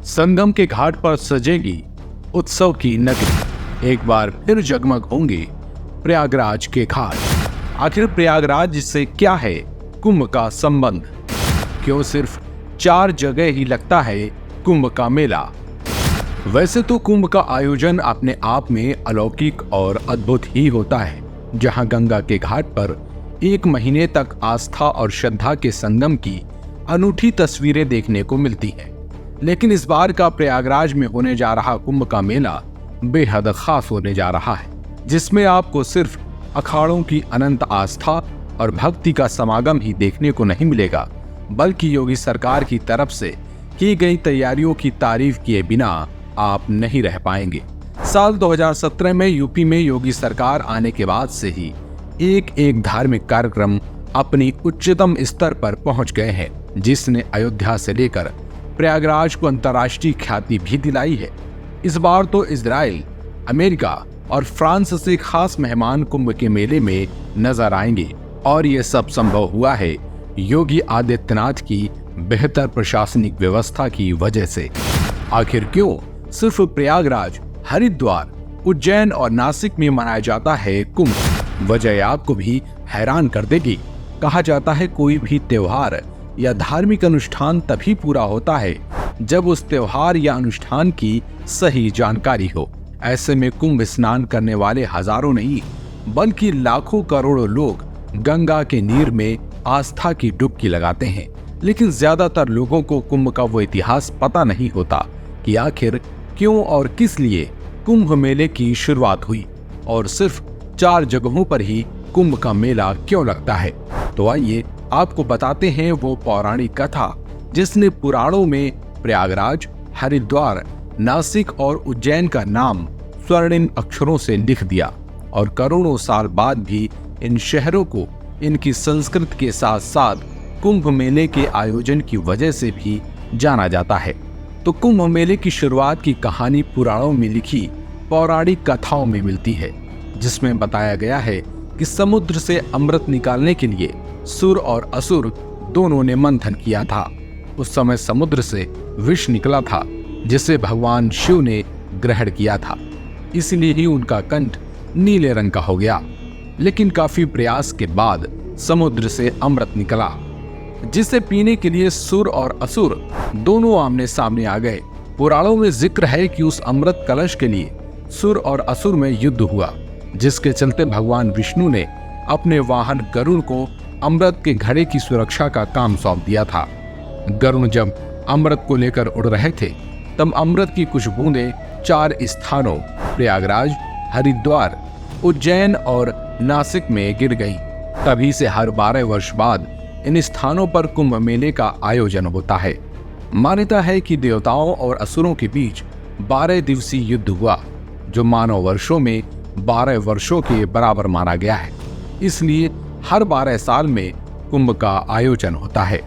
संगम के घाट पर सजेगी उत्सव की नगरी, एक बार फिर जगमग होंगे प्रयागराज के घाट। आखिर प्रयागराज से क्या है कुंभ का संबंध? क्यों सिर्फ 4 जगह ही लगता है कुंभ का मेला? वैसे तो कुंभ का आयोजन अपने आप में अलौकिक और अद्भुत ही होता है, जहां गंगा के घाट पर 1 महीने तक आस्था और श्रद्धा के संगम की अनूठी तस्वीरें देखने को मिलती हैं। लेकिन इस बार का प्रयागराज में होने जा रहा कुंभ का मेला बेहद खास होने जा रहा है, जिसमें आपको सिर्फ अखाड़ों की अनंत आस्था और भक्ति का समागम ही देखने को नहीं मिलेगा, बल्कि योगी सरकार की तरफ से की गई तैयारियों की तारीफ किए बिना आप नहीं रह पाएंगे। साल 2017 में यूपी में योगी सरकार आने के बाद से ही एक धार्मिक कार्यक्रम अपनी उच्चतम स्तर पर पहुंच गए हैं, जिसने अयोध्या से लेकर प्रयागराज को अंतर्राष्ट्रीय ख्याति भी दिलाई है। इस बार तो इजराइल, अमेरिका और फ्रांस से खास मेहमान कुंभ के मेले में नजर आएंगे, और ये सब संभव हुआ है योगी आदित्यनाथ की बेहतर प्रशासनिक व्यवस्था की वजह से। आखिर क्यों सिर्फ प्रयागराज, हरिद्वार, उज्जैन और नासिक में मनाया जाता है कुंभ? वजह आपको भी हैरान कर देगी। कहा जाता है कोई भी त्योहार या धार्मिक अनुष्ठान तभी पूरा होता है जब उस त्योहार या अनुष्ठान की सही जानकारी हो। ऐसे में कुंभ स्नान करने वाले हजारों नहीं बल्कि लाखों करोड़ों लोग गंगा के नीर में आस्था की डुबकी लगाते हैं। लेकिन ज्यादातर लोगों को कुंभ का वो इतिहास पता नहीं होता कि आखिर क्यों और किस लिए कुंभ मेले की शुरुआत हुई, और सिर्फ 4 जगहों पर ही कुंभ का मेला क्यों लगता है। तो आइए आपको बताते हैं वो पौराणिक कथा जिसने पुराणों में प्रयागराज, हरिद्वार, नासिक और उज्जैन का नाम स्वर्णिम अक्षरों से लिख दिया, और करोड़ों साल बाद भी इन शहरों को इनकी संस्कृति के साथ साथ कुंभ मेले के आयोजन की वजह से भी जाना जाता है। तो कुंभ मेले की शुरुआत की कहानी पुराणों में लिखी पौराणिक कथाओं में मिलती है, जिसमें बताया गया है कि समुद्र से अमृत निकालने के लिए सुर और असुर दोनों ने मंथन किया था। उस समय समुद्र से विष निकला था, जिसे भगवान शिव ने ग्रहण किया था, इसलिए ही उनका कंठ नीले रंग का हो गया। लेकिन काफी प्रयास के बाद समुद्र से अमृत निकला, जिसे पीने के लिए सुर और असुर दोनों आमने सामने आ गए। पुराणों में जिक्र है कि उस अमृत कलश के लिए सुर और असुर में युद्ध हुआ, जिसके चलते भगवान विष्णु ने अपने वाहन गरुड़ को अमृत के घड़े की सुरक्षा का काम सौंप दिया था। गरुड़ जब अमृत को लेकर उड़ रहे थे, तब अमृत की कुछ बूंदें 4 स्थानों प्रयागराज, हरिद्वार, उज्जैन और नासिक में गिर गईं। तभी से हर 12 वर्ष बाद इन स्थानों पर कुंभ मेले का आयोजन होता है। मान्यता है कि देवताओं और असुरों के बीच 12 दिवसीय युद्ध हुआ, जो मानव वर्षों में 12 वर्षों के बराबर माना गया है। इसलिए हर 12 साल में कुंभ का आयोजन होता है।